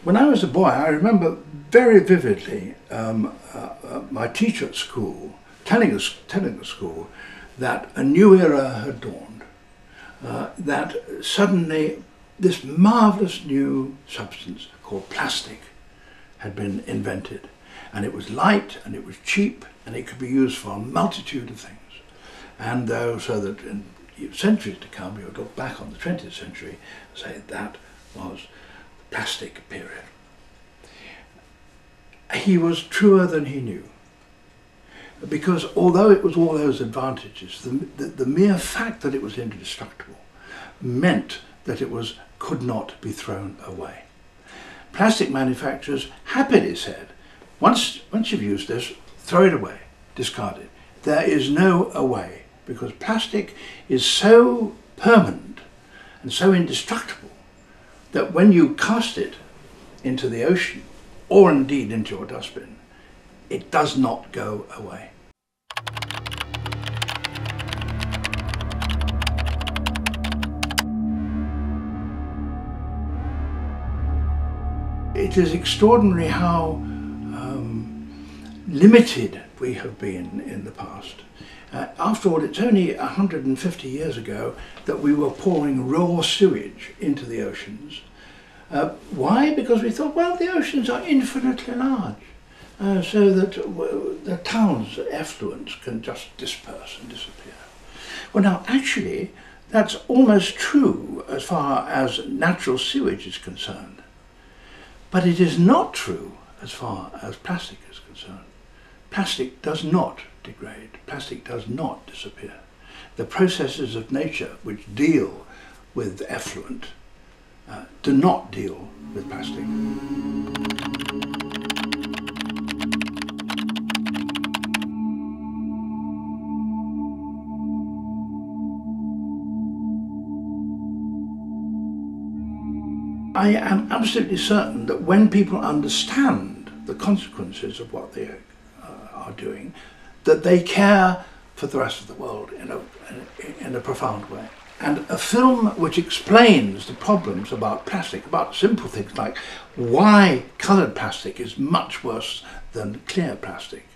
When I was a boy, I remember very vividly my teacher at school telling the school that a new era had dawned, that suddenly this marvellous new substance called plastic had been invented, and it was light and it was cheap and it could be used for a multitude of things. And so that in centuries to come, you would look back on the 20th century and say that was the plastic period. He was truer than he knew, because although it was all those advantages, the mere fact that it was indestructible meant that it could not be thrown away. Plastic manufacturers happily said, once you've used this, throw it away, discard it. There is no way, because plastic is so permanent and so indestructible that when you cast it into the ocean, or indeed into your dustbin, it does not go away. It is extraordinary how limited we have been in the past. After all, it's only 150 years ago that we were pouring raw sewage into the oceans. Why? Because we thought, well, the oceans are infinitely large, so that the town's effluents can just disperse and disappear. Well, now, actually, that's almost true as far as natural sewage is concerned. But it is not true as far as plastic is concerned. Plastic does not degrade. Plastic does not disappear. The processes of nature which deal with effluent do not deal with plastic. I am absolutely certain that when people understand the consequences of what they are doing, that they care for the rest of the world in a profound way. And a film which explains the problems about plastic, about simple things like why coloured plastic is much worse than clear plastic,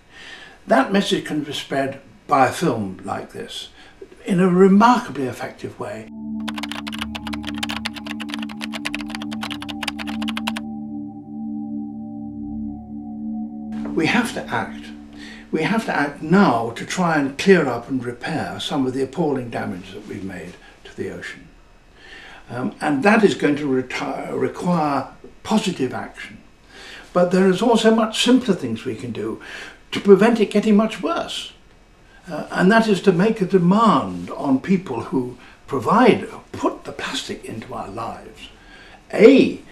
that message can be spread by a film like this in a remarkably effective way. We have to act. We have to act now to try and clear up and repair some of the appalling damage that we've made to the ocean. And that is going to require positive action. But there is also much simpler things we can do to prevent it getting much worse. And that is to make a demand on people who put the plastic into our lives. A,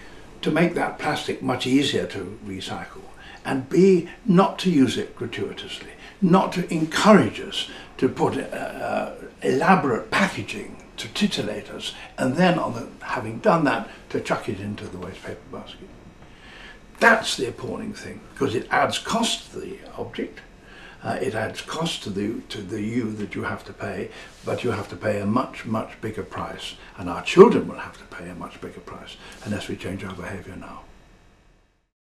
to make that plastic much easier to recycle, and B, not to use it gratuitously, not to encourage us to put elaborate packaging to titillate us, and then, having done that, to chuck it into the waste paper basket. That's the appalling thing, because it adds cost to the object, it adds cost to the you that you have to pay, but you have to pay a much, much bigger price, and our children will have to pay a much bigger price unless we change our behaviour now.